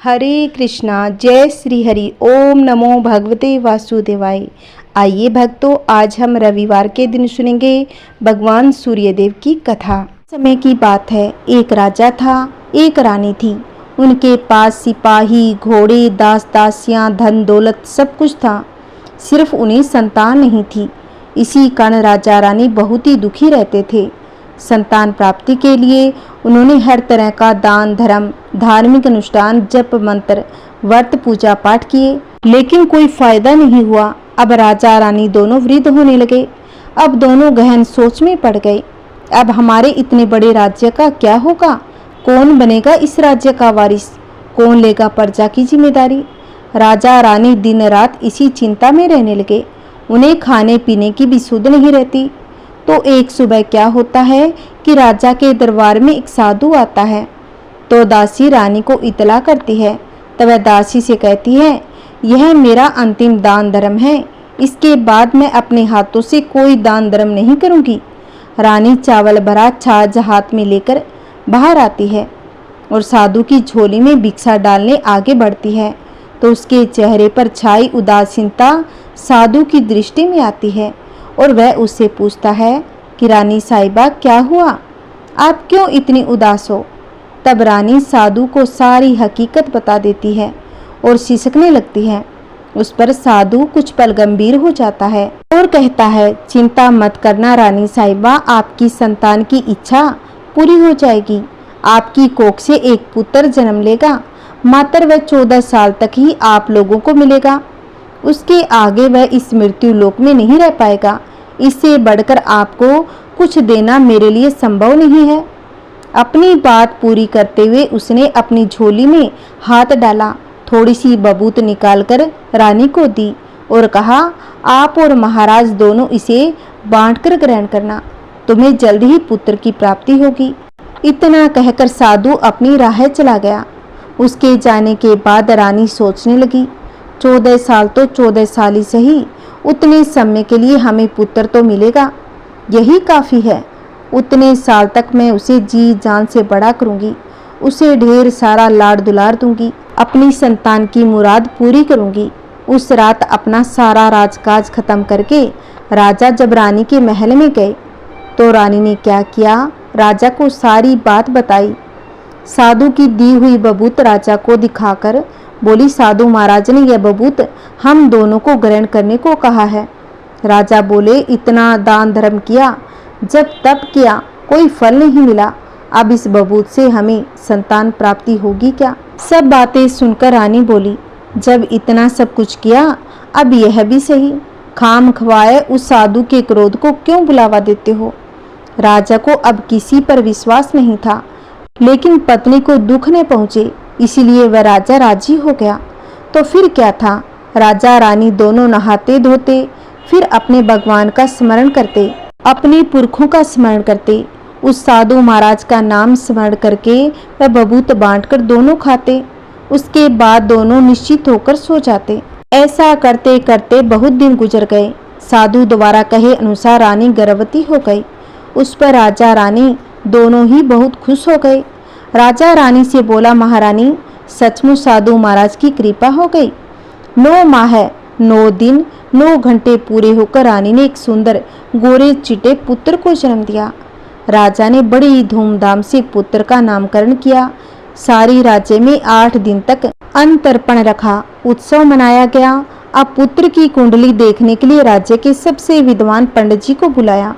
हरे कृष्णा, जय श्री हरि। ओम नमो भगवते वासुदेवाय। आइए भक्तों, आज हम रविवार के दिन सुनेंगे भगवान सूर्यदेव की कथा। समय की बात है, एक राजा था, एक रानी थी। उनके पास सिपाही, घोड़े, दास दासियां, धन दौलत सब कुछ था, सिर्फ उन्हें संतान नहीं थी। इसी कारण राजा रानी बहुत ही दुखी रहते थे। संतान प्राप्ति के लिए उन्होंने हर तरह का दान धर्म, धार्मिक अनुष्ठान, जप मंत्र, व्रत, पूजा पाठ किए, लेकिन कोई फायदा नहीं हुआ। अब राजा रानी दोनों वृद्ध होने लगे। अब दोनों गहन सोच में पड़ गए। अब हमारे इतने बड़े राज्य का क्या होगा? कौन बनेगा इस राज्य का वारिस? कौन लेगा प्रजा की जिम्मेदारी? राजा रानी दिन रात इसी चिंता में रहने लगे। उन्हें खाने पीने की भी सुध नहीं रहती। तो एक सुबह क्या होता है कि राजा के दरबार में एक साधु आता है। तो दासी रानी को इतला करती है। तब वह दासी से कहती है, यह मेरा अंतिम दान धर्म है, इसके बाद मैं अपने हाथों से कोई दान धर्म नहीं करूंगी। रानी चावल भरा छाछ हाथ में लेकर बाहर आती है और साधु की झोली में भिक्षा डालने आगे बढ़ती है। तो उसके चेहरे पर छाई उदासीनता साधु की दृष्टि में आती है और वह उससे पूछता है कि रानी साहिबा, क्या हुआ? आप क्यों इतनी उदास हो? तब रानी साधु को सारी हकीकत बता देती है और सिसकने लगती है। उस पर साधु कुछ पल गंभीर हो जाता है और कहता है, चिंता मत करना रानी साहिबा, आपकी संतान की इच्छा पूरी हो जाएगी। आपकी कोख से एक पुत्र जन्म लेगा, मात्र वह 14 साल तक ही आप लोगों को मिलेगा। उसके आगे वह इस मृत्यु लोक में नहीं रह पाएगा। इससे बढ़कर आपको कुछ देना मेरे लिए संभव नहीं है। अपनी बात पूरी करते हुए उसने अपनी झोली में हाथ डाला, थोड़ी सी बबूत निकालकर रानी को दी और कहा, आप और महाराज दोनों इसे बांटकर ग्रहण करना, तुम्हें जल्द ही पुत्र की प्राप्ति होगी। इतना कहकर साधु अपनी राह चला गया। उसके जाने के बाद रानी सोचने लगी, 14 साल तो 14 साल ही सही, उतने समय के लिए हमें पुत्र तो मिलेगा, यही काफ़ी है। उतने साल तक मैं उसे जी जान से बड़ा करूंगी, उसे ढेर सारा लाड़ दुलार दूंगी, अपनी संतान की मुराद पूरी करूंगी। उस रात अपना सारा राजकाज खत्म करके राजा जब रानी के महल में गए तो रानी ने क्या किया, राजा को सारी बात बताई। साधु की दी हुई बबूत राजा को दिखाकर बोली, साधु महाराज ने यह बबूत हम दोनों को ग्रहण करने को कहा है। राजा बोले, इतना दान धर्म किया, जब तब किया, कोई फल नहीं मिला, अब इस बबूत से हमें संतान प्राप्ति होगी क्या? सब बातें सुनकर रानी बोली, जब इतना सब कुछ किया, अब यह भी सही, खाम खवाए उस साधु के क्रोध को क्यों बुलावा देते हो? राजा को अब किसी पर विश्वास नहीं था, लेकिन पत्नी को दुख न पहुंचे, इसीलिए वह राजा राजी हो गया। तो फिर क्या था, राजा रानी दोनों नहाते धोते, फिर अपने भगवान का स्मरण करते, अपने पुरखों का स्मरण करते, उस साधु महाराज का नाम स्मरण करके वह बबूत बांटकर दोनों खाते। उसके बाद दोनों निश्चित होकर सो जाते। ऐसा करते करते बहुत दिन गुजर गए। साधु द्वारा कहे अनुसार रानी गर्भवती हो गई। उस पर राजा रानी दोनों ही बहुत खुश हो गए। राजा रानी से बोला, महारानी, सचमुच साधु महाराज की कृपा हो गई। 9 माह 9 दिन 9 घंटे पूरे होकर रानी ने एक सुंदर गोरे चिटे पुत्र को जन्म दिया। राजा ने बड़ी धूमधाम से पुत्र का नामकरण किया। सारी राज्य में 8 दिन तक अंतर्पण रखा, उत्सव मनाया गया। अब पुत्र की कुंडली देखने के लिए राज्य के सबसे विद्वान पंडित जी को बुलाया।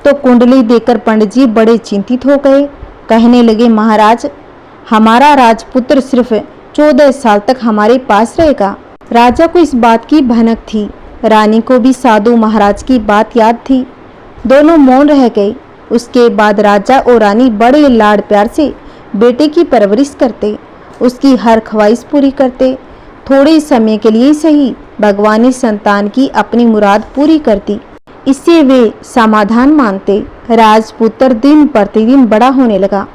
तो कुंडली देखकर पंडित जी बड़े चिंतित हो गए। कहने लगे, महाराज, हमारा राजपुत्र सिर्फ 14 साल तक हमारे पास रहेगा। राजा को इस बात की भनक थी, रानी को भी साधु महाराज की बात याद थी। दोनों मौन रह गए। उसके बाद राजा और रानी बड़े लाड़ प्यार से बेटे की परवरिश करते, उसकी हर ख्वाहिश पूरी करते। थोड़े समय के लिए सही, भगवान ने संतान की अपनी मुराद पूरी कर दी, इससे वे समाधान मानते। राजपुत्र दिन प्रतिदिन बड़ा होने लगा।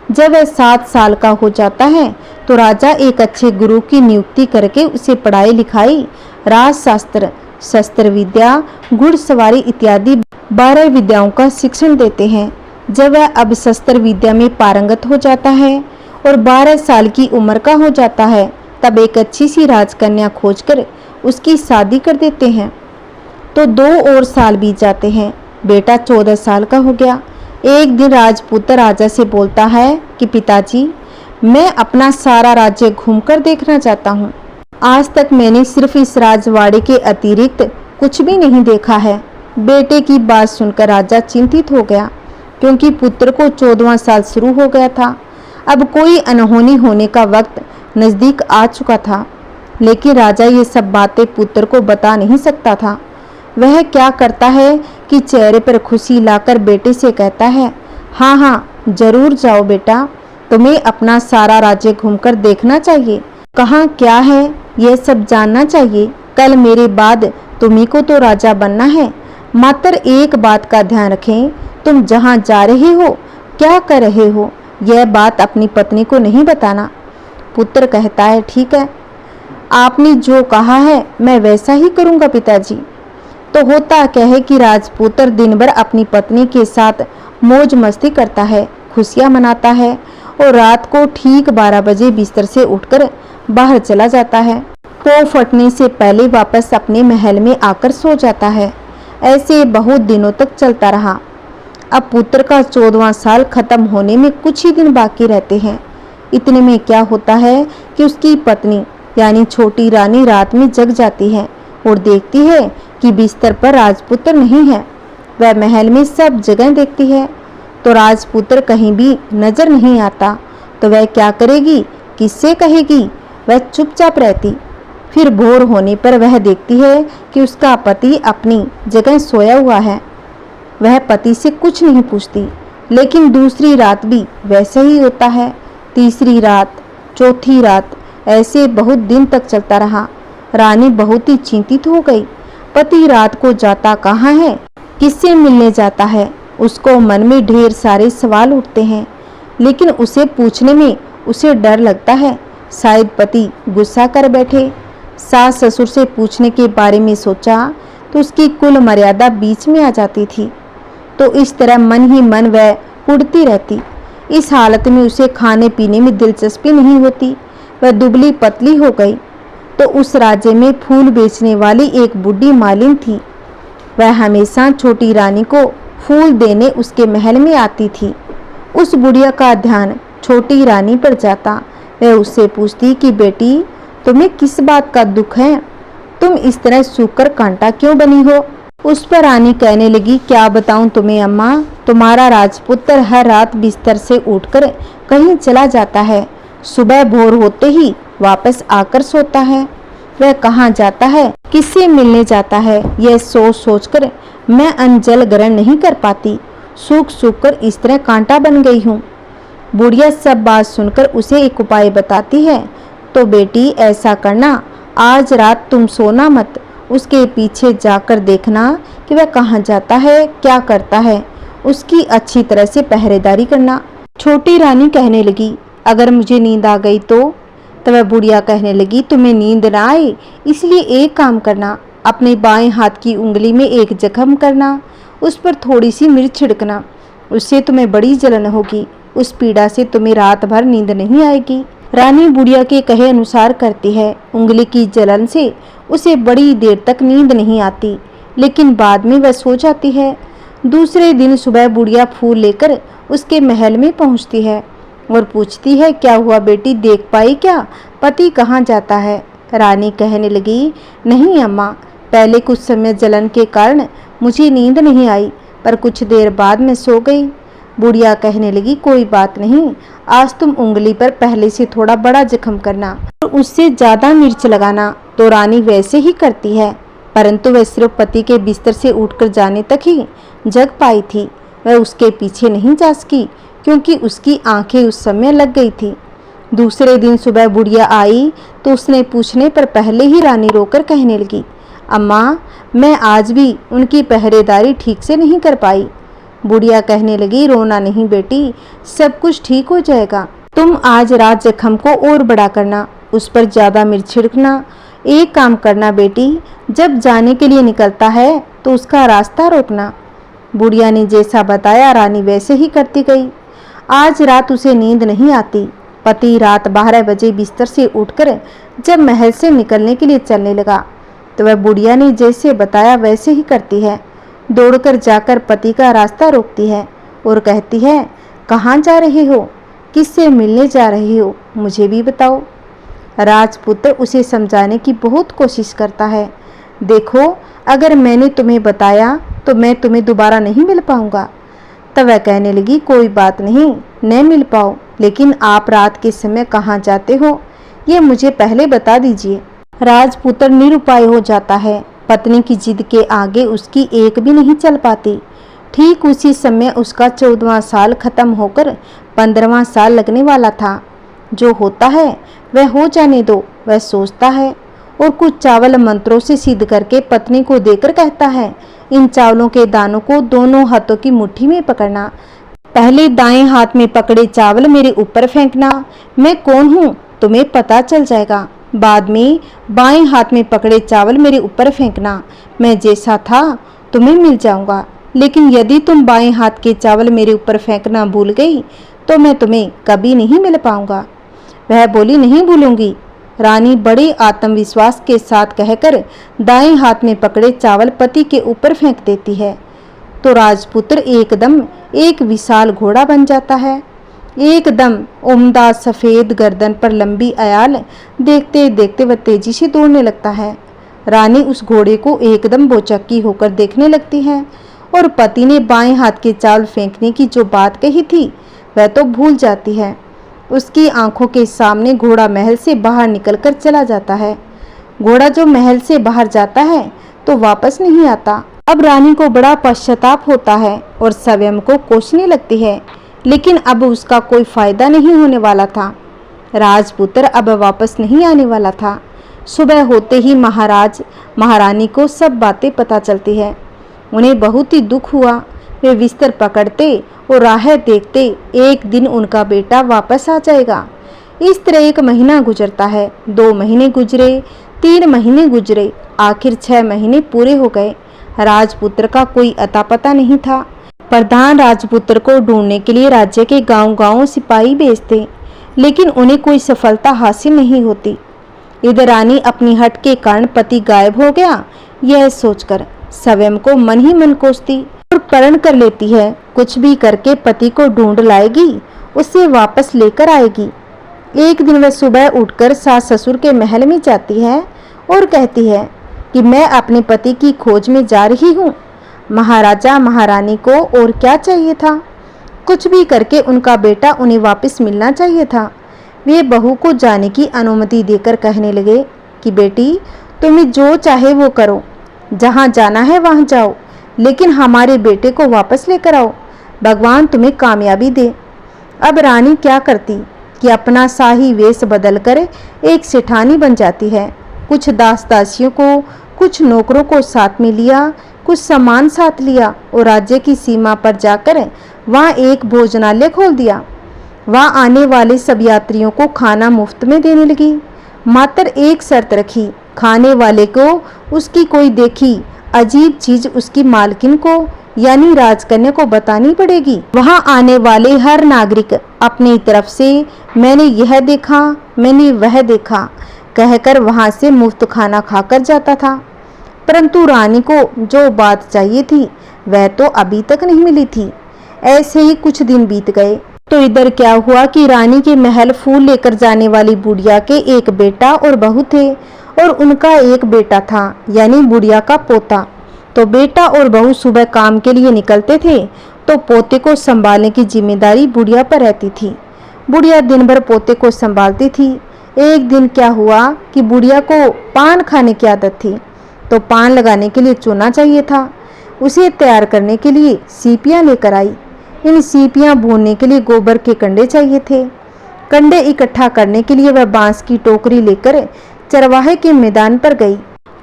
जब वह 7 साल का हो जाता है तो राजा एक अच्छे गुरु की नियुक्ति करके उसे पढ़ाई लिखाई, राजशास्त्र, शस्त्र विद्या, घुड़सवारी इत्यादि 12 विद्याओं का शिक्षण देते हैं। जब वह अब शस्त्र विद्या में पारंगत हो जाता है और 12 साल की उम्र का हो जाता है तब एक अच्छी सी राजकन्या खोजकर उसकी शादी कर देते हैं। तो 2 और साल बीत जाते हैं। बेटा 14 साल का हो गया। एक दिन राजपुत्र राजा से बोलता है कि पिताजी, मैं अपना सारा राज्य घूमकर देखना चाहता हूँ। आज तक मैंने सिर्फ इस राजवाड़े के अतिरिक्त कुछ भी नहीं देखा है। बेटे की बात सुनकर राजा चिंतित हो गया, क्योंकि पुत्र को 14वां साल शुरू हो गया था। अब कोई अनहोनी होने का वक्त नज़दीक आ चुका था, लेकिन राजा ये सब बातें पुत्र को बता नहीं सकता था। वह क्या करता है कि चेहरे पर खुशी लाकर बेटे से कहता है, हाँ हाँ जरूर जाओ बेटा, तुम्हें अपना सारा राज्य घूमकर देखना चाहिए। कहाँ क्या है यह सब जानना चाहिए। कल मेरे बाद तुम्ही को तो राजा बनना है। मात्र एक बात का ध्यान रखें, तुम जहाँ जा रहे हो, क्या कर रहे हो, यह बात अपनी पत्नी को नहीं बताना। पुत्र कहता है, ठीक है, आपने जो कहा है मैं वैसा ही करूँगा पिताजी। तो होता क्या है कि राजपुत्र दिन भर अपनी पत्नी के साथ मौज मस्ती करता है, खुशियाँ मनाता है और रात को ठीक 12 बजे बिस्तर से उठकर बाहर चला जाता है। पौ फटने से पहले वापस अपने महल में आकर सो जाता है। ऐसे बहुत दिनों तक चलता रहा। अब पुत्र का 14वां साल खत्म होने में कुछ ही दिन बाकी रहते हैं। इतने में क्या होता है कि उसकी पत्नी यानी छोटी रानी रात में जग जाती है और देखती है कि बिस्तर पर राजपुत्र नहीं है। वह महल में सब जगह देखती है तो राजपुत्र कहीं भी नजर नहीं आता। तो वह क्या करेगी, किससे कहेगी। वह चुपचाप रहती। फिर भोर होने पर वह देखती है कि उसका पति अपनी जगह सोया हुआ है। वह पति से कुछ नहीं पूछती। लेकिन दूसरी रात भी वैसे ही होता है, तीसरी रात, चौथी रात, ऐसे बहुत दिन तक चलता रहा। रानी बहुत ही चिंतित हो गई। पति रात को जाता कहाँ है, किससे मिलने जाता है। उसको मन में ढेर सारे सवाल उठते हैं, लेकिन उसे पूछने में उसे डर लगता है, शायद पति गुस्सा कर बैठे। सास ससुर से पूछने के बारे में सोचा तो उसकी कुल मर्यादा बीच में आ जाती थी। तो इस तरह मन ही मन वह उड़ती रहती। इस हालत में उसे खाने पीने में दिलचस्पी नहीं होती। वह दुबली पतली हो गई। तो उस राज्य में फूल बेचने वाली एक बूढ़ी मालिन थी। वह हमेशा छोटी रानी को फूल देने उसके महल में आती थी। उस बुढ़िया का ध्यान छोटी रानी पर जाता। वह उससे पूछती कि बेटी, तुम्हें किस बात का दुख है, तुम इस तरह सूखकर कांटा क्यों बनी हो। उस पर रानी कहने लगी, क्या बताऊं तुम्हें अम्मा, तुम्हारा राजपुत्र हर रात बिस्तर से उठकर कहीं चला जाता है। सुबह भोर होते ही वापस आकर सोता है। वह कहाँ जाता है, किससे मिलने जाता है, यह सोच सोचकर मैं अन्न जल ग्रहण नहीं कर पाती। सूख सूख कर इस तरह कांटा बन गई हूँ। बुढ़िया सब बात सुनकर उसे एक उपाय बताती है। तो बेटी ऐसा करना, आज रात तुम सोना मत, उसके पीछे जाकर देखना कि वह कहाँ जाता है, क्या करता है। उसकी अच्छी तरह से पहरेदारी करना। छोटी रानी कहने लगी, अगर मुझे नींद आ गई तो वह बुढ़िया कहने लगी, तुम्हें नींद ना आए इसलिए एक काम करना, अपने बाएं हाथ की उंगली में एक जख्म करना, उस पर थोड़ी सी मिर्च छिड़कना, उससे तुम्हें बड़ी जलन होगी। उस पीड़ा से तुम्हें रात भर नींद नहीं आएगी। रानी बुढ़िया के कहे अनुसार करती है। उंगली की जलन से उसे बड़ी देर तक नींद नहीं आती, लेकिन बाद में वह सो जाती है। दूसरे दिन सुबह बुढ़िया फूल लेकर उसके महल में पहुंचती है और पूछती है, क्या हुआ बेटी, देख पाई क्या, पति कहाँ जाता है। रानी कहने लगी, नहीं अम्मा, पहले कुछ समय जलन के कारण मुझे नींद नहीं आई, पर कुछ देर बाद मैं सो गई। बुढ़िया कहने लगी, कोई बात नहीं, आज तुम उंगली पर पहले से थोड़ा बड़ा जख्म करना और उससे ज़्यादा मिर्च लगाना। तो रानी वैसे ही करती है, परंतु वह सिर्फ पति के बिस्तर से उठकर जाने तक ही जग पाई थी। वह उसके पीछे नहीं जा सकी, क्योंकि उसकी आंखें उस समय लग गई थी। दूसरे दिन सुबह बुढ़िया आई तो उसने पूछने पर पहले ही रानी रोकर कहने लगी, अम्मा, मैं आज भी उनकी पहरेदारी ठीक से नहीं कर पाई। बुढ़िया कहने लगी, रोना नहीं बेटी, सब कुछ ठीक हो जाएगा। तुम आज रात जख्म को और बड़ा करना, उस पर ज़्यादा मिर्च छिड़कना। एक काम करना बेटी, जब जाने के लिए निकलता है तो उसका रास्ता रोकना। बुढ़िया ने जैसा बताया रानी वैसे ही करती गई। आज रात उसे नींद नहीं आती। पति रात 12 बजे बिस्तर से उठकर जब महल से निकलने के लिए चलने लगा तो वह बुढ़िया ने जैसे बताया वैसे ही करती है। दौड़कर जाकर पति का रास्ता रोकती है और कहती है, कहाँ जा रहे हो, किससे मिलने जा रहे हो, मुझे भी बताओ। राजपुत्र उसे समझाने की बहुत कोशिश करता है। देखो, अगर मैंने तुम्हें बताया तो मैं तुम्हें दोबारा नहीं मिल पाऊंगा। तब वह कहने लगी, कोई बात नहीं, न मिल पाओ, लेकिन आप रात के समय कहाँ जाते हो ये मुझे पहले बता दीजिए। राजपुत्र निरुपाय हो जाता है। पत्नी की जिद के आगे उसकी एक भी नहीं चल पाती। ठीक उसी समय उसका 14वां साल खत्म होकर 15वां साल लगने वाला था। जो होता है वह हो जाने दो, वह सोचता है और कुछ चावल मंत्रों से सिद्ध करके पत्नी को देकर कहता है, इन चावलों के दानों को दोनों हाथों की मुट्ठी में पकड़ना। पहले दाएं हाथ में पकड़े चावल मेरे ऊपर फेंकना, मैं कौन हूँ तुम्हें पता चल जाएगा। बाद में बाएं हाथ में पकड़े चावल मेरे ऊपर फेंकना, मैं जैसा था तुम्हें मिल जाऊंगा। लेकिन यदि तुम बाएं हाथ के चावल मेरे ऊपर फेंकना भूल गई तो मैं तुम्हें कभी नहीं मिल पाऊंगा। वह बोली, नहीं भूलूंगी। रानी बड़े आत्मविश्वास के साथ कहकर दाएं हाथ में पकड़े चावल पति के ऊपर फेंक देती है तो राजपुत्र एकदम एक विशाल घोड़ा बन जाता है। एकदम उम्दा सफ़ेद गर्दन पर लंबी अयाल, देखते देखते वह तेजी से दौड़ने लगता है। रानी उस घोड़े को एकदम बोचक्की होकर देखने लगती है और पति ने बाएं हाथ के चावल फेंकने की जो बात कही थी वह तो भूल जाती है। उसकी आंखों के सामने घोड़ा महल से बाहर निकलकर चला जाता है। घोड़ा जो महल से बाहर जाता है तो वापस नहीं आता। अब रानी को बड़ा पश्चाताप होता है और स्वयं को कोसने लगती है, लेकिन अब उसका कोई फायदा नहीं होने वाला था। राजपुत्र अब वापस नहीं आने वाला था। सुबह होते ही महाराज महारानी को सब बातें पता चलती है। उन्हें बहुत ही दुख हुआ। वे बिस्तर पकड़ते और राह देखते एक दिन उनका बेटा वापस आ जाएगा। इस तरह 1 महीना गुजरता है, 2 महीने गुजरे, 3 महीने गुजरे, आखिर 6 महीने पूरे हो गए। राजपुत्र का कोई अता पता नहीं था। प्रधान राजपुत्र को ढूंढने के लिए राज्य के गांव-गांव सिपाही भेजते, लेकिन उन्हें कोई सफलता हासिल नहीं होती। इधर रानी अपनी हट के कारण पति गायब हो गया यह सोचकर स्वयं को मन ही मन कोसती और प्रण कर लेती है, कुछ भी करके पति को ढूंढ लाएगी, उसे वापस लेकर आएगी। एक दिन वह सुबह उठकर सास ससुर के महल में जाती है और कहती है कि मैं अपने पति की खोज में जा रही हूँ। महाराजा महारानी को और क्या चाहिए था, कुछ भी करके उनका बेटा उन्हें वापस मिलना चाहिए था। वे बहू को जाने की अनुमति देकर कहने लगे कि बेटी, तुम्हें जो चाहे वो करो, जहाँ जाना है वहाँ जाओ, लेकिन हमारे बेटे को वापस लेकर आओ, भगवान तुम्हें कामयाबी दे। अब रानी क्या करती कि अपना शाही वेश बदलकर एक सेठानी बन जाती है। कुछ दास दासियों को, कुछ नौकरों को साथ में लिया, कुछ सामान साथ लिया और राज्य की सीमा पर जाकर वहाँ एक भोजनालय खोल दिया। वहाँ आने वाले सब यात्रियों को खाना मुफ्त में देने लगी। मात्र एक शर्त रखी, खाने वाले को उसकी कोई देखी अजीब चीज उसकी मालकिन को यानी राजकन्या को बतानी पड़ेगी। वहां आने वाले हर नागरिक अपनी तरफ से मैंने यह देखा, मैंने वह देखा कहकर वहां से मुफ्त खाना खाकर जाता था। परंतु रानी को जो बात चाहिए थी वह तो अभी तक नहीं मिली थी। ऐसे ही कुछ दिन बीत गए तो इधर क्या हुआ कि रानी के महल फूल लेकर जाने वाली बुढ़िया के एक बेटा और बहू थे और उनका एक बेटा था यानी बुढ़िया का पोता। तो बेटा और बहू सुबह काम के लिए निकलते थे तो पोते को संभालने की जिम्मेदारी बुढ़िया पर रहती थी। बुढ़िया दिन भर पोते को संभालती थी। एक दिन क्या हुआ कि बुढ़िया को पान खाने की आदत थी तो पान लगाने के लिए चूना चाहिए था। उसे तैयार करने के लिए सीपियाँ लेकर आई। इन सीपियाँ भूनने के लिए गोबर के कंडे चाहिए थे। कंडे इकट्ठा करने के लिए वह बांस की टोकरी लेकर चरवाहे के मैदान पर गई।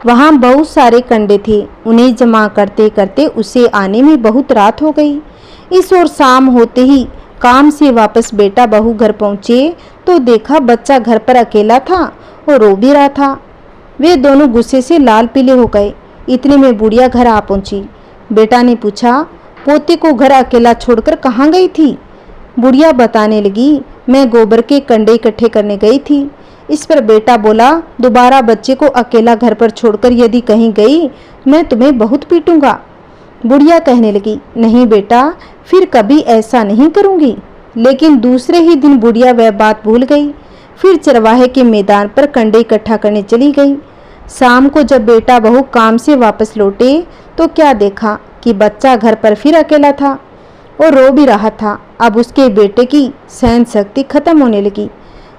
वहाँ बहुत सारे कंडे थे। उन्हें जमा करते करते उसे आने में बहुत रात हो गई। इस ओर शाम होते ही काम से वापस बेटा बहू घर पहुँचे तो देखा बच्चा घर पर अकेला था और रो भी रहा था। वे दोनों गुस्से से लाल पीले हो गए। इतने में बुढ़िया घर आ पहुंची। बेटा ने पूछा, पोते को घर अकेला छोड़कर कहाँ गई थी? बुढ़िया बताने लगी, मैं गोबर के कंडे इकट्ठे करने गई थी। इस पर बेटा बोला, दोबारा बच्चे को अकेला घर पर छोड़कर यदि कहीं गई मैं तुम्हें बहुत पीटूंगा। बुढ़िया कहने लगी, नहीं बेटा, फिर कभी ऐसा नहीं करूंगी। लेकिन दूसरे ही दिन बुढ़िया वह बात भूल गई। फिर चरवाहे के मैदान पर कंडे इकट्ठा करने चली गई। शाम को जब बेटा बहू काम से वापस लौटे तो क्या देखा कि बच्चा घर पर फिर अकेला था और रो भी रहा था। अब उसके बेटे की सहन शक्ति खत्म होने लगी।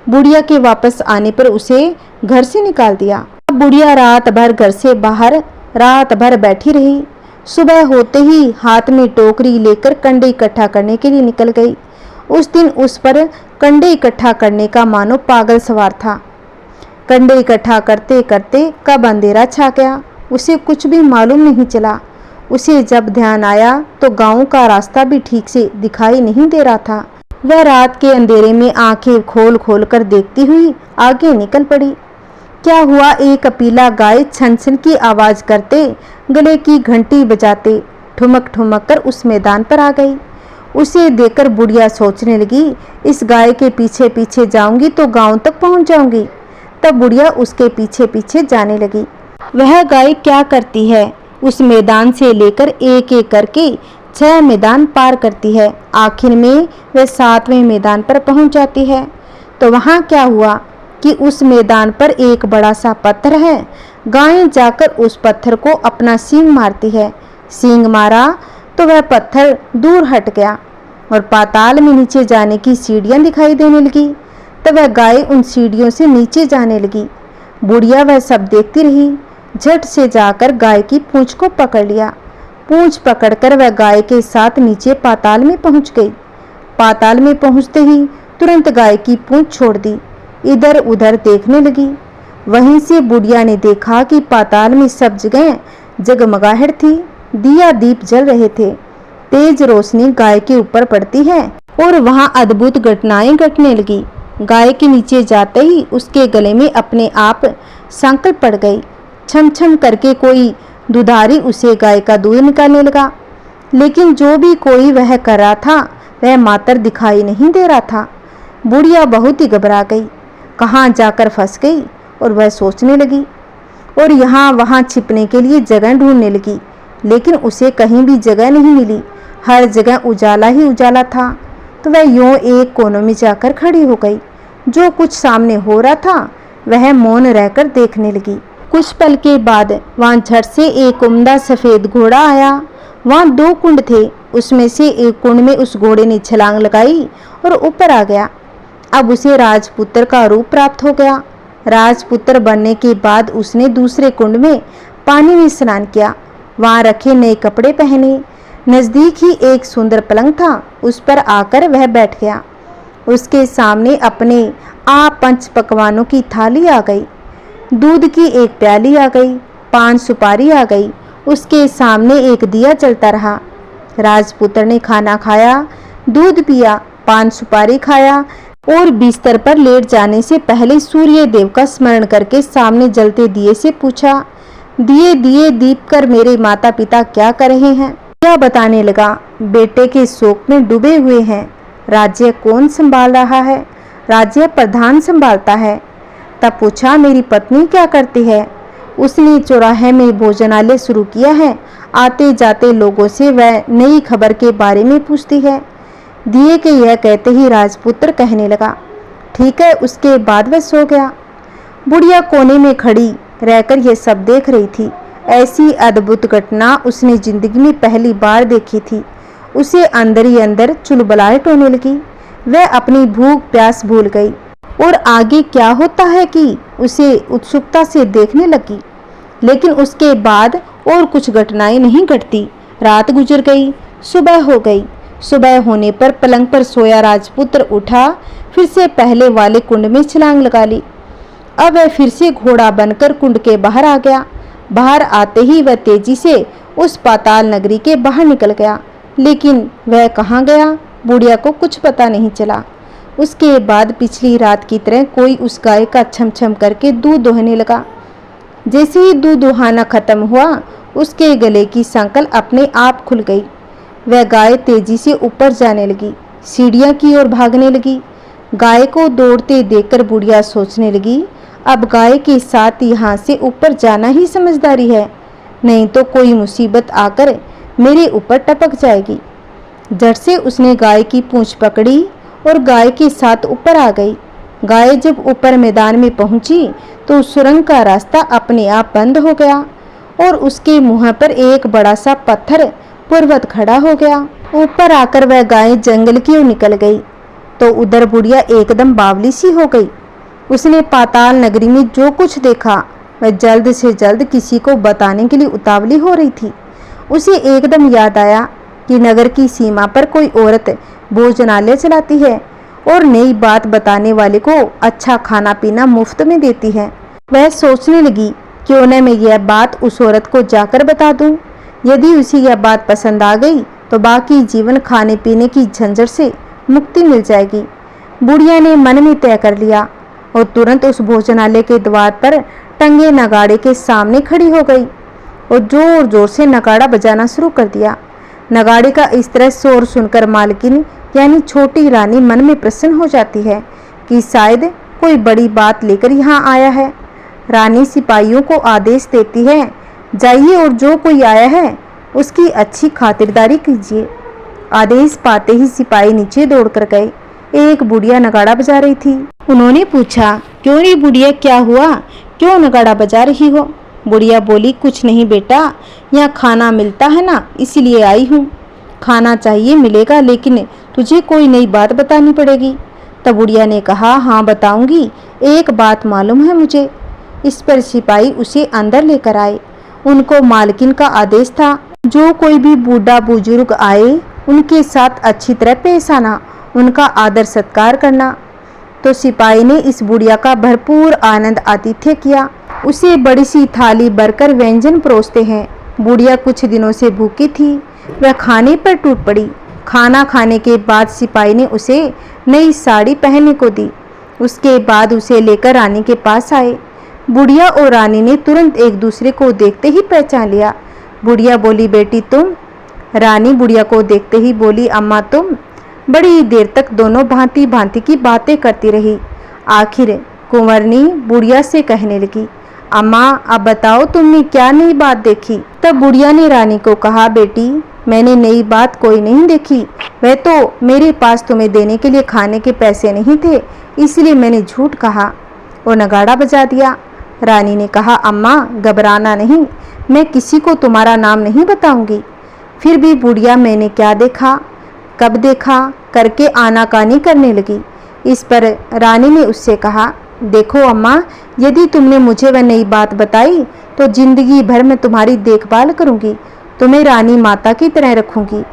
बुढ़िया के वापस आने पर उसे घर से निकाल दिया। अब बुढ़िया रात भर घर से बाहर रात भर बैठी रही। सुबह होते ही हाथ में टोकरी लेकर कंडे इकट्ठा करने के लिए निकल गई। उस दिन उस पर कंडे इकट्ठा करने का मानो पागल सवार था। कंडे इकट्ठा करते करते कब अंधेरा छा गया उसे कुछ भी मालूम नहीं चला। उसे जब ध्यान आया तो गांव का रास्ता भी ठीक से दिखाई नहीं दे रहा था। वह रात के अंधेरे में आंखें खोल खोल कर देखती हुई आगे निकल पड़ी। क्या हुआ, एक कपिला गाय छन छन की आवाज करते गले की घंटी बजाते ठुमक ठुमक कर उस मैदान पर आ गई। उसे देखकर बुढ़िया सोचने लगी, इस गाय के पीछे पीछे जाऊंगी तो गांव तक पहुंच जाऊंगी। तब बुढ़िया उसके पीछे पीछे जाने लगी। वह गाय क्या करती है, उस मैदान से लेकर एक एक करके 6 मैदान पार करती है। आखिर में वह 7वें मैदान पर पहुंच जाती है। तो वहां क्या हुआ कि उस मैदान पर एक बड़ा सा पत्थर है। गाय जाकर उस पत्थर को अपना सींग मारती है। सींग मारा तो वह पत्थर दूर हट गया और पाताल में नीचे जाने की सीढ़ियां दिखाई देने लगी। तब वह गाय उन सीढ़ियों से नीचे जाने लगी। बुढ़िया वह सब देखती रही। झट से जाकर गाय की पूंछ को पकड़ लिया। पूंछ पकड़कर वह गाय के साथ नीचे पाताल में पहुंच गई। पाताल में पहुंचते ही तुरंत गाय की पूंछ छोड़ दी, इधर उधर देखने लगी। वहीं से बुढ़िया ने देखा कि पाताल में सब जगह जगमगाहट थी, दिया दीप जल रहे थे। तेज रोशनी गाय के ऊपर पड़ती है और वहां अद्भुत घटनाएं घटने लगी। गाय के नीचे जाते ही उसके गले में अपने आप सांकल पड़ गई। छम छम करके कोई दुधारी उसे गाय का दूध निकालने लगा। लेकिन जो भी कोई वह कर रहा था वह मातर दिखाई नहीं दे रहा था। बुढ़िया बहुत ही घबरा गई, कहाँ जाकर फंस गई और वह सोचने लगी और यहाँ वहाँ छिपने के लिए जगह ढूंढने लगी। लेकिन उसे कहीं भी जगह नहीं मिली, हर जगह उजाला ही उजाला था। तो वह यूं एक कोने में जाकर खड़ी हो गई। जो कुछ सामने हो रहा था वह मौन रहकर देखने लगी। कुछ पल के बाद वहां झट से एक उम्दा सफेद घोड़ा आया। वहां 2 कुंड थे, उसमें से एक कुंड में उस घोड़े ने छलांग लगाई और ऊपर आ गया। अब उसे राजपुत्र का रूप प्राप्त हो गया। राजपुत्र बनने के बाद उसने दूसरे कुंड में पानी में स्नान किया। वहां रखे नए कपड़े पहने। नजदीक ही एक सुंदर पलंग था, उस पर आकर वह बैठ गया। उसके सामने अपने 5 पकवानों की थाली आ गई। दूध की एक प्याली आ गई, 5 सुपारी आ गई। उसके सामने एक दिया जलता रहा। राजपुत्र ने खाना खाया, दूध पिया, 5 सुपारी खाया और बिस्तर पर लेट जाने से पहले सूर्य देव का स्मरण करके सामने जलते दिए से पूछा, दिए दिए दीप कर मेरे माता पिता क्या कर रहे हैं? क्या बताने लगा, बेटे के शोक में डूबे हुए हैं। राज्य कौन संभाल रहा है? राज्य प्रधान संभालता है। तब पूछा, मेरी पत्नी क्या करती है? उसने चौराहे में भोजनालय शुरू किया है। आते जाते लोगों से वह नई खबर के बारे में पूछती है। दिए के यह कहते ही राजपुत्र कहने लगा, ठीक है। उसके बाद वह सो गया। बुढ़िया कोने में खड़ी रहकर यह सब देख रही थी। ऐसी अद्भुत घटना उसने जिंदगी में पहली बार देखी थी। उसे अंदर ही अंदर चुलबुलाहट होने लगी। वह अपनी भूख प्यास भूल गई और आगे क्या होता है कि उसे उत्सुकता से देखने लगी। लेकिन उसके बाद और कुछ घटनाएं नहीं घटती। रात गुजर गई, सुबह हो गई। सुबह होने पर पलंग पर सोया राजपुत्र उठा, फिर से पहले वाले कुंड में छलांग लगा ली। अब वह फिर से घोड़ा बनकर कुंड के बाहर आ गया। बाहर आते ही वह तेजी से उस पाताल नगरी के बाहर निकल गया। लेकिन वह कहाँ गया, बुढ़िया को कुछ पता नहीं चला। उसके बाद पिछली रात की तरह कोई उस गाय का छम छम करके दूध दोहने लगा। जैसे ही दूध दुहाना खत्म हुआ, उसके गले की सांकल अपने आप खुल गई। वह गाय तेजी से ऊपर जाने लगी, सीढ़ियां की ओर भागने लगी। गाय को दौड़ते देखकर बुढ़िया सोचने लगी, अब गाय के साथ यहाँ से ऊपर जाना ही समझदारी है, नहीं तो कोई मुसीबत आकर मेरे ऊपर टपक जाएगी। झट से उसने गाय की पूंछ पकड़ी और गाय के साथ ऊपर आ गई। गाय जब ऊपर मैदान में पहुंची तो सुरंग का रास्ता अपने आप बंद हो गया और उसके मुंह पर एक बड़ा सा पत्थर पूर्वत खड़ा हो गया। ऊपर आकर वह गाय जंगल की ओर निकल गई तो उधर बुढ़िया एकदम बावली सी हो गई। उसने पाताल नगरी में जो कुछ देखा वह जल्द से जल्द किसी को बताने के लिए उतावली हो रही थी। उसे एकदम याद आया कि नगर की सीमा पर कोई औरत भोजनालय चलाती है और नई बात बताने वाले को अच्छा खाना पीना मुफ्त में देती है। वह सोचने लगी, क्यों न मैं यह बात उस औरत को जाकर बता दूं। यदि उसे यह बात पसंद आ गई तो बाकी जीवन खाने पीने की झंझट से मुक्ति मिल जाएगी। बुढ़िया ने मन में तय कर लिया और तुरंत उस भोजनालय के द्वार पर टंगे नगाड़े के सामने खड़ी हो गई और जोर जोर से नगाड़ा बजाना शुरू कर दिया। नगाड़े का इस तरह शोर सुनकर मालकिन यानी छोटी रानी मन में प्रसन्न हो जाती है कि शायद कोई बड़ी बात लेकर यहाँ आया है। रानी सिपाहियों को आदेश देती है, जाइए और जो कोई आया है उसकी अच्छी खातिरदारी कीजिए। आदेश पाते ही सिपाही नीचे दौड़कर गए। एक बुढ़िया नगाड़ा बजा रही थी। उन्होंने पूछा, क्यों रे बुढ़िया, क्या हुआ, क्यों नगाड़ा बजा रही हो? बुढ़िया बोली, कुछ नहीं बेटा, यहाँ खाना मिलता है ना, इसीलिए आई हूँ। खाना चाहिए, मिलेगा, लेकिन तुझे कोई नई बात बतानी पड़ेगी। तब बुढ़िया ने कहा, हाँ बताऊंगी, एक बात मालूम है मुझे। इस पर सिपाही उसे अंदर लेकर आए। उनको मालकिन का आदेश था, जो कोई भी बूढ़ा बुजुर्ग आए उनके साथ अच्छी तरह पेश आना, उनका आदर सत्कार करना। तो सिपाही ने इस बुढ़िया का भरपूर आनंद आतिथ्य किया। उसे बड़ी सी थाली भरकर व्यंजन परोसते हैं। बुढ़िया कुछ दिनों से भूखी थी, वह खाने पर टूट पड़ी। खाना खाने के बाद सिपाही ने उसे नई साड़ी पहनने को दी। उसके बाद उसे लेकर रानी के पास आए। बुढ़िया और रानी ने तुरंत एक दूसरे को देखते ही पहचान लिया। बुढ़िया बोली, बेटी तुम? रानी बुढ़िया को देखते ही बोली, अम्मा तुम? बड़ी देर तक दोनों भांति भांति की बातें करती रही। आखिर कुंवरनी बुढ़िया से कहने लगी, अम्मा अब बताओ तुमने क्या नई बात देखी? तब बुढ़िया ने रानी को कहा, बेटी मैंने नई बात कोई नहीं देखी, वह तो मेरे पास तुम्हें देने के लिए खाने के पैसे नहीं थे, इसलिए मैंने झूठ कहा और नगाड़ा बजा दिया। रानी ने कहा, अम्मा घबराना नहीं, मैं किसी को तुम्हारा नाम नहीं बताऊंगी। फिर भी बुढ़िया मैंने क्या देखा, कब देखा करके आनाकानी करने लगी। इस पर रानी ने उससे कहा, देखो अम्मा, यदि तुमने मुझे वह नई बात बताई तो जिंदगी भर मैं तुम्हारी देखभाल करूंगी, तुम्हें रानी माता की तरह रखूंगी।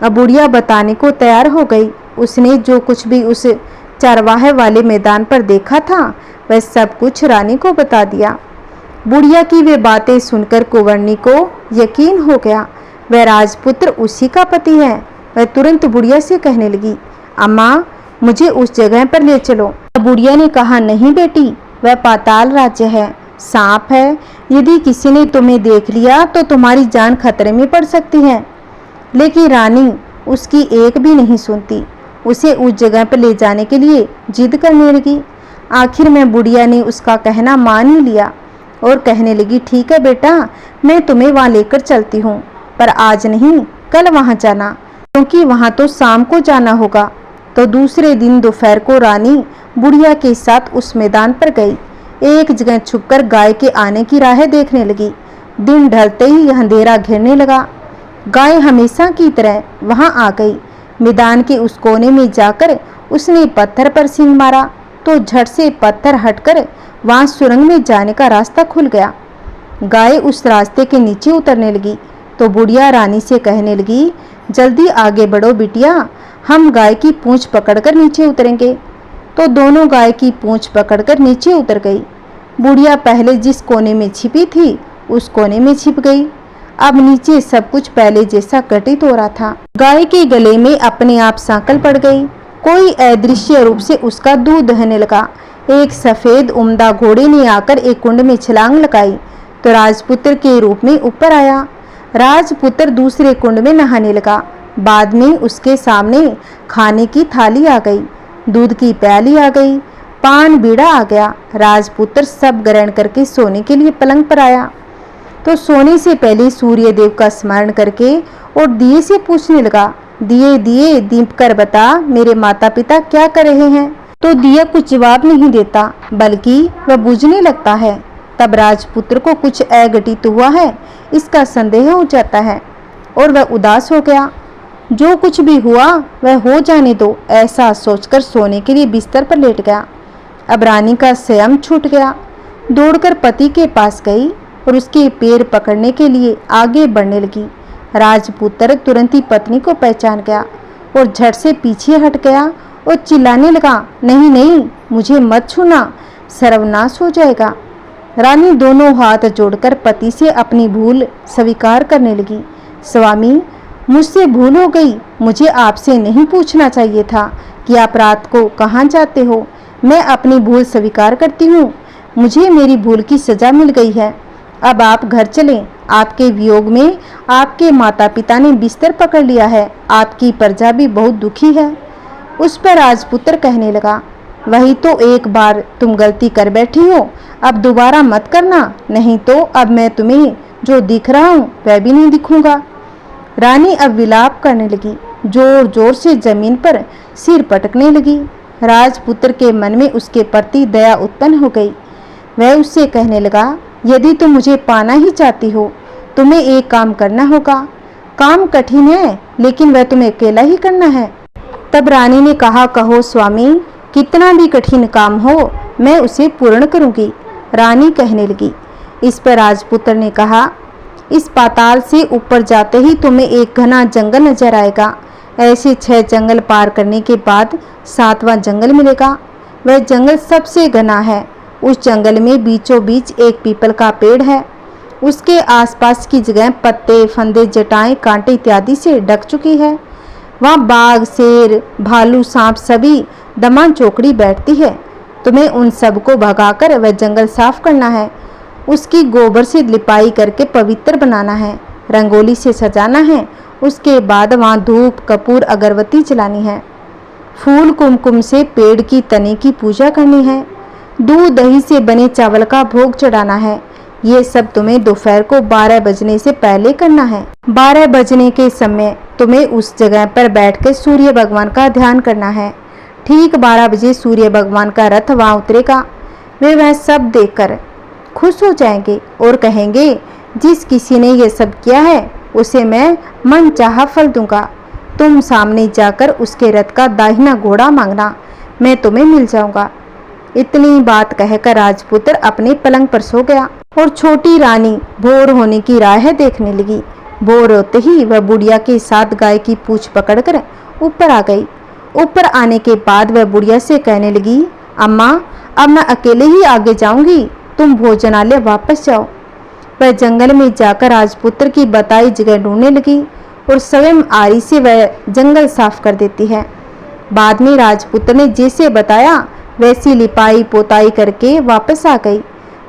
अब बुढ़िया बताने को तैयार हो गई। उसने जो कुछ भी उस चरवाहे वाले मैदान पर देखा था वह सब कुछ रानी को बता दिया। बुढ़िया की वे बातें सुनकर कुंवरनी को यकीन हो गया, वह राजपुत्र उसी का पति है। वह तुरंत बुढ़िया से कहने लगी, अम्मा मुझे उस जगह पर ले चलो। बुढ़िया ने कहा, नहीं बेटी, वह पाताल राज्य है, सांप है, यदि किसी ने तुम्हें देख लिया तो तुम्हारी जान खतरे में पड़ सकती है। लेकिन रानी उसकी एक भी नहीं सुनती, उसे उस जगह पर ले जाने के लिए जिद करने लगी। आखिर में बुढ़िया ने उसका कहना मान ही लिया और कहने लगी, ठीक है बेटा, मैं तुम्हें वहाँ लेकर चलती हूँ, पर आज नहीं कल वहाँ जाना, क्योंकि वहाँ तो शाम को जाना होगा। तो दूसरे दिन दोपहर को रानी बुढ़िया के साथ उस मैदान पर गई। एक जगह छुपकर गाय के आने की राह देखने लगी। दिन ढलते ही अंधेरा घेरने लगा। गाय हमेशा की तरह वहां आ गई। मैदान के उस कोने में जाकर उसने पत्थर पर सींग मारा तो झट से पत्थर हटकर वहां सुरंग में जाने का रास्ता खुल गया। गाय उस रास्ते के नीचे उतरने लगी तो बुढ़िया रानी से कहने लगी, जल्दी आगे बढ़ो बिटिया, हम गाय की पूंछ पकड़कर नीचे उतरेंगे। तो दोनों गाय की पूंछ पकड़कर नीचे उतर गई। बुढ़िया पहले जिस कोने में छिपी थी उस कोने में छिप गई। अब नीचे सब कुछ पहले जैसा घटित हो रहा था। गाय के गले में अपने आप सांकल पड़ गई। कोई अदृश्य रूप से उसका दूध दहने लगा। एक सफेद उम्दा घोड़े ने आकर एक कुंड में छलांग लगाई तो राजपुत्र के रूप में ऊपर आया। राजपुत्र दूसरे कुंड में नहाने लगा। बाद में उसके सामने खाने की थाली आ गई। दूध की प्याली आ गई, पान बीड़ा आ गया। राजपुत्र सब ग्रहण करके सोने के लिए पलंग पर आया तो सोने से पहले सूर्य देव का स्मरण करके और दिए से पूछने लगा, दिए दिए दीप कर बता, मेरे माता पिता क्या कर रहे हैं। तो दिया कुछ जवाब नहीं देता, बल्कि वह बुझने लगता है। तब राजपुत्र को कुछ अघटित हुआ है इसका संदेह हो जाता है और वह उदास हो गया। जो कुछ भी हुआ वह हो जाने दो, ऐसा सोचकर सोने के लिए बिस्तर पर लेट गया। अब रानी का संयम छूट गया। दौड़कर पति के पास गई और उसके पैर पकड़ने के लिए आगे बढ़ने लगी। राजपुत्र तुरंत ही पत्नी को पहचान गया और झट से पीछे हट गया और चिल्लाने लगा, नहीं नहीं, मुझे मत छूना, सर्वनाश हो जाएगा। रानी दोनों हाथ जोड़कर पति से अपनी भूल स्वीकार करने लगी। स्वामी, मुझसे भूल हो गई, मुझे आपसे नहीं पूछना चाहिए था कि आप रात को कहाँ जाते हो। मैं अपनी भूल स्वीकार करती हूँ, मुझे मेरी भूल की सजा मिल गई है। अब आप घर चलें, आपके वियोग में आपके माता पिता ने बिस्तर पकड़ लिया है, आपकी प्रजा भी बहुत दुखी है। उस पर राजपुत्र कहने लगा, वही तो एक बार तुम गलती कर बैठी हो, अब दोबारा मत करना, नहीं तो अब मैं तुम्हें जो दिख रहा हूँ वह भी नहीं दिखूंगा। रानी अब विलाप करने लगी, जोर जोर से जमीन पर सिर पटकने लगी। राजपुत्र के मन में उसके प्रति दया उत्पन्न हो गई। वह उससे कहने लगा, यदि तुम मुझे पाना ही चाहती हो तुम्हें एक काम करना होगा। काम कठिन है लेकिन वह तुम्हें अकेला ही करना है। तब रानी ने कहा, कहो स्वामी, कितना भी कठिन काम हो मैं उसे पूर्ण करूंगी। रानी कहने लगी। इस पर राजपुत्र ने कहा, इस पाताल से ऊपर जाते ही तुम्हें एक घना जंगल नजर आएगा। ऐसे 6 जंगल पार करने के बाद 7वां जंगल मिलेगा। वह जंगल सबसे घना है। उस जंगल में बीचों बीच एक पीपल का पेड़ है। उसके आसपास की जगह पत्ते, फंदे, जटाएं, कांटे इत्यादि से ढक चुकी है। वहाँ बाघ, शेर, भालू, सांप सभी दमा चौकड़ी बैठती है। तुम्हें उन सबको भगाकर वह जंगल साफ करना है। उसकी गोबर से लिपाई करके पवित्र बनाना है, रंगोली से सजाना है। उसके बाद वहाँ धूप, कपूर, अगरबत्ती जलानी है। फूल कुमकुम से पेड़ की तने की पूजा करनी है। दूध दही से बने चावल का भोग चढ़ाना है। ये सब तुम्हें दोपहर को 12 बजने से पहले करना है। 12 बजने के समय तुम्हें उस जगह पर बैठकर सूर्य भगवान का ध्यान करना है। ठीक 12 बजे सूर्य भगवान का रथ वहाँ उतरेगा। वे वह सब देखकर खुश हो जाएंगे और कहेंगे, जिस किसी ने ये सब किया है उसे मैं मन चाहा फल दूंगा। तुम सामने जाकर उसके रथ का दाहिना घोड़ा मांगना, मैं तुम्हें मिल जाऊंगा। इतनी बात कहकर राजपुत्र अपने पलंग पर सो गया और छोटी रानी भोर होने की राह देखने लगी। भोर होते ही वह बुढ़िया के साथ गाय की पूंछ पकड़कर ऊपर आ गई। ऊपर आने के बाद वह बुढ़िया से कहने लगी, अम्मा, अब मैं अकेले ही आगे जाऊंगी, तुम भोजनालय वापस जाओ। वह जंगल में जाकर राजपुत्र की बताई जगह ढूंढने लगी और स्वयं आरी से वह जंगल साफ कर देती है। बाद में राजपुत्र ने जैसे बताया वैसी लिपाई पोताई करके वापस आ गई।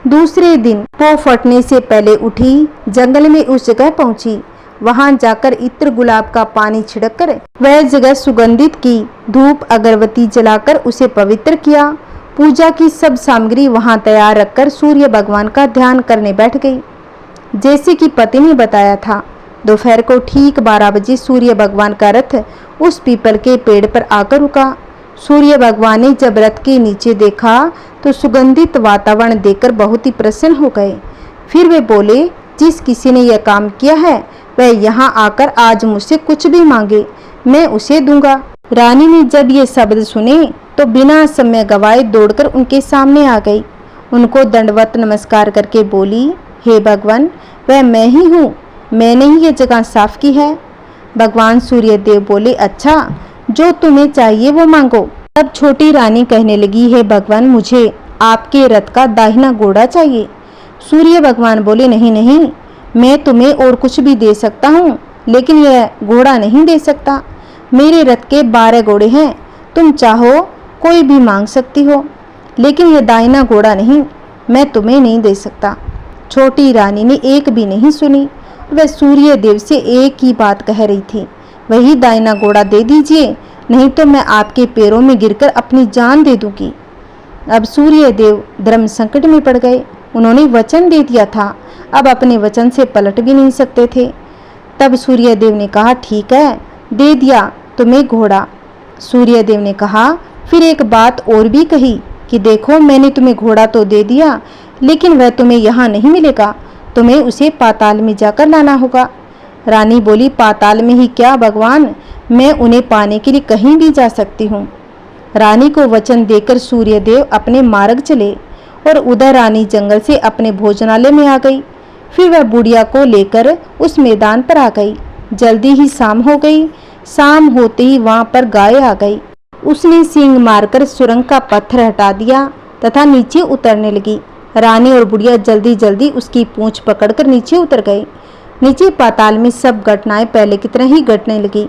दूसरे दिन पौ फटने से पहले उठी, जंगल में उस जगह पहुंची। वहां जाकर इत्र गुलाब का पानी छिड़ककर वह जगह सुगंधित की, धूप अगरबत्ती जलाकर उसे पवित्र किया। पूजा की सब सामग्री वहां तैयार रखकर सूर्य भगवान का ध्यान करने बैठ गई, जैसे कि पति ने बताया था। दोपहर को ठीक 12 बजे सूर्य भगवान का रथ उस पीपल के पेड़ पर आकर रुका। सूर्य भगवान ने जब रथ के नीचे देखा तो सुगंधित वातावरण देखकर बहुत ही प्रसन्न हो गए। फिर वे बोले, जिस किसी ने यह काम किया है वह यहाँ आकर आज मुझसे कुछ भी मांगे, मैं उसे दूंगा। रानी ने जब ये शब्द सुने तो बिना समय गवाए दौड़कर उनके सामने आ गई। उनको दंडवत नमस्कार करके बोली, हे भगवान, वह मैं ही हूँ, मैंने ही ये जगह साफ की है। भगवान सूर्यदेव बोले, अच्छा, जो तुम्हें चाहिए वो मांगो। तब छोटी रानी कहने लगी, हे भगवान, मुझे आपके रथ का दाहिना घोड़ा चाहिए। सूर्य भगवान बोले, नहीं नहीं, मैं तुम्हें और कुछ भी दे सकता हूँ, लेकिन यह घोड़ा नहीं दे सकता। मेरे रथ के 12 घोड़े हैं, तुम चाहो कोई भी मांग सकती हो, लेकिन यह दाहिना घोड़ा नहीं, मैं तुम्हें नहीं दे सकता। छोटी रानी ने एक भी नहीं सुनी। वह सूर्य देव से एक ही बात कह रही थी, वही दाहिना घोड़ा दे दीजिए, नहीं तो मैं आपके पैरों में गिरकर अपनी जान दे दूंगी। अब सूर्य देव धर्म संकट में पड़ गए। उन्होंने वचन दे दिया था, अब अपने वचन से पलट भी नहीं सकते थे। तब सूर्य देव ने कहा, ठीक है, दे दिया तुम्हें घोड़ा। सूर्य देव ने कहा, फिर एक बात और भी कही कि देखो, मैंने तुम्हें घोड़ा तो दे दिया, लेकिन वह तुम्हें यहाँ नहीं मिलेगा, तुम्हें उसे पाताल में जाकर लाना होगा। रानी बोली, पाताल में ही क्या भगवान, मैं उन्हें पाने के लिए कहीं भी जा सकती हूँ। रानी को वचन देकर सूर्यदेव अपने मार्ग चले और उधर रानी जंगल से अपने भोजनालय में आ गई। फिर वह बुढ़िया को लेकर उस मैदान पर आ गई। जल्दी ही शाम हो गई। शाम होते ही वहां पर गाय आ गई। उसने सींग मारकर सुरंग का पत्थर हटा दिया तथा नीचे उतरने लगी। रानी और बुढ़िया जल्दी जल्दी उसकी पूंछ पकड़कर नीचे उतर गए। नीचे पाताल में सब घटनाएं पहले की तरह ही घटने लगी।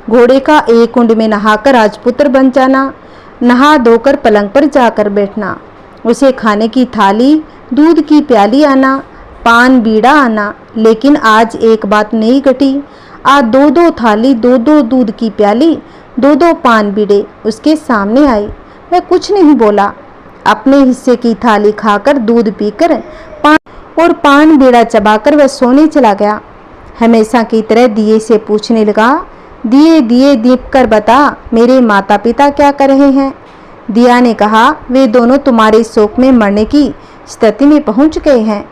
घोड़े का एक कुंड में नहाकर राजपुत्र बन जाना, नहा धोकर पलंग पर जाकर बैठना, उसे खाने की थाली, दूध की प्याली आना, पान बीड़ा आना। लेकिन आज एक बात नहीं घटी। आज दो दो थाली, दो दो दूध की प्याली, दो दो पान बीड़े उसके सामने आए। वह कुछ नहीं बोला। अपने हिस्से की थाली खाकर, दूध पीकर, पान बीड़ा चबाकर वह सोने चला गया। हमेशा की तरह दिए से पूछने लगा, दिए दिए दीप कर बता, मेरे माता पिता क्या कर रहे हैं। दिया ने कहा, वे दोनों तुम्हारे शोक में मरने की स्थिति में पहुंच गए हैं।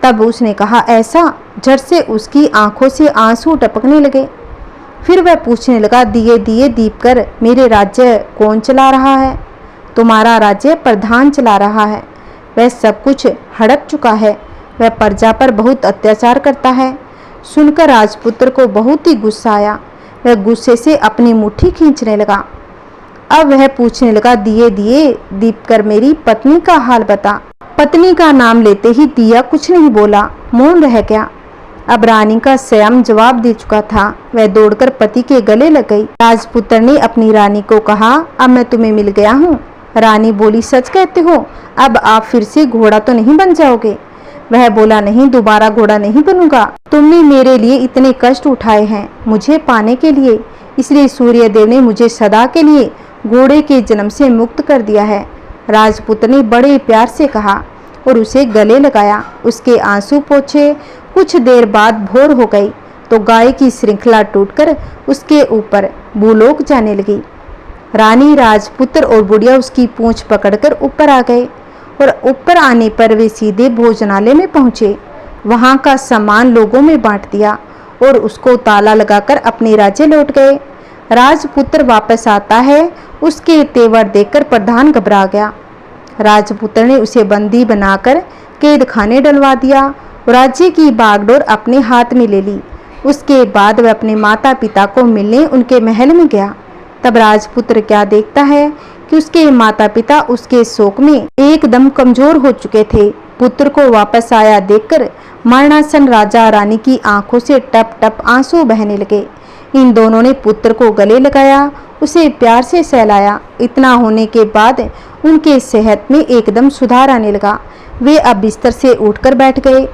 तब उसने कहा, ऐसा? झट से उसकी आंखों से आंसू टपकने लगे। फिर वह पूछने लगा, दिए दिए दीप कर, मेरे राज्य कौन चला रहा है। तुम्हारा राज्य प्रधान चला रहा है। वह सब कुछ हड़प चुका है। वह प्रजा पर बहुत अत्याचार करता है। सुनकर राजपुत्र को बहुत ही गुस्सा आया। वह गुस्से से अपनी मुट्ठी खींचने लगा। अब वह पूछने लगा, दिए दिए दीप कर, मेरी पत्नी का हाल बता। पत्नी का नाम लेते ही दिया कुछ नहीं बोला, मौन रह गया। अब रानी का स्वयं जवाब दे चुका था। वह दौड़कर पति के गले लग गई। राजपुत्र ने अपनी रानी को कहा, अब मैं तुम्हें मिल गया हूँ। रानी बोली, सच कहते हो? अब आप फिर से घोड़ा तो नहीं बन जाओगे? वह बोला, नहीं, दोबारा घोड़ा नहीं बनूंगा। तुमने मेरे लिए इतने कष्ट उठाए हैं मुझे पाने के लिए, इसलिए सूर्यदेव ने मुझे सदा के लिए घोड़े के जन्म से मुक्त कर दिया है। राजपुत्र ने बड़े प्यार से कहा और उसे गले लगाया। उसके आंसू पोंछे। कुछ देर बाद भोर हो गई तो गाय की श्रृंखला टूटकर उसके ऊपर भूलोक जाने लगी। रानी, राजपुत्र और बुढ़िया उसकी पूंछ पकड़कर ऊपर आ गए और ऊपर आने पर वे सीधे भोजनालय में पहुंचे। वहां का सामान लोगों में बांट दिया और उसको ताला लगाकर अपने राज्य लौट गए। राजपुत्र वापस आता है, उसके तेवर देखकर प्रधान घबरा गया। राजपुत्र ने उसे बंदी बनाकर कैद खाने डलवा दिया और राज्य की बागडोर अपने हाथ में ले ली। उसके बाद वह अपने माता पिता को मिलने उनके महल में गया। तब राजपुत्र क्या देखता है कि उसके माता पिता उसके शोक में एकदम कमजोर हो चुके थे। पुत्र को वापस आया देखकर मरणासन राजा रानी की आंखों से टप टप आंसू बहने लगे। इन दोनों ने पुत्र को गले लगाया, उसे प्यार से सहलाया। इतना होने के बाद उनके सेहत में एकदम सुधार आने लगा। वे अब बिस्तर से उठकर बैठ गए,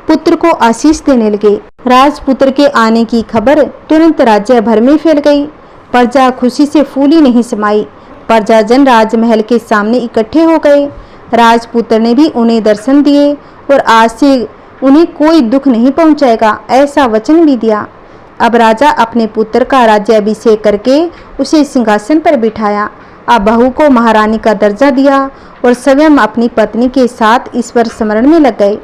पुत्र को आशीष देने लगे। राजपुत्र के आने की खबर तुरंत राज्य भर में फैल गई। प्रजा खुशी से फूली नहीं समाई। प्रजाजन राजमहल के सामने इकट्ठे हो गए। राजपुत्र ने भी उन्हें दर्शन दिए और आज से उन्हें कोई दुख नहीं पहुंचाएगा, ऐसा वचन भी दिया। अब राजा अपने पुत्र का राज्याभिषेक करके उसे सिंहासन पर बिठाया। अब बहू को महारानी का दर्जा दिया और स्वयं अपनी पत्नी के साथ ईश्वर स्मरण में लग गए।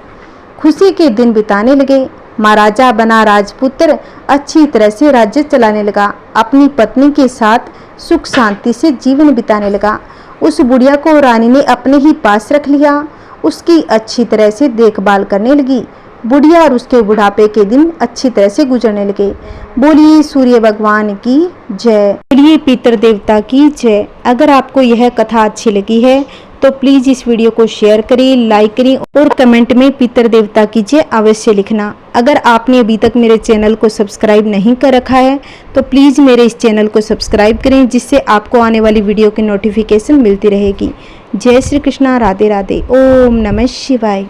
खुशी के दिन बिताने लगे। महाराजा बना राजपुत्र अच्छी तरह से राज्य चलाने लगा। अपनी पत्नी के साथ सुख शांति से जीवन बिताने लगा। उस बुढ़िया को रानी ने अपने ही पास रख लिया। उसकी अच्छी तरह से देखभाल करने लगी। बुढ़िया और उसके बुढ़ापे के दिन अच्छी तरह से गुजरने लगे। बोलिए सूर्य भगवान की जय, बोलिए पितर देवता की जय। अगर आपको यह कथा अच्छी लगी है तो प्लीज़ इस वीडियो को शेयर करें, लाइक करें और कमेंट में पितर देवता की जय अवश्य लिखना। अगर आपने अभी तक मेरे चैनल को सब्सक्राइब नहीं कर रखा है तो प्लीज़ मेरे इस चैनल को सब्सक्राइब करें, जिससे आपको आने वाली वीडियो की नोटिफिकेशन मिलती रहेगी। जय श्री कृष्णा, राधे राधे, ओम नमः शिवाय।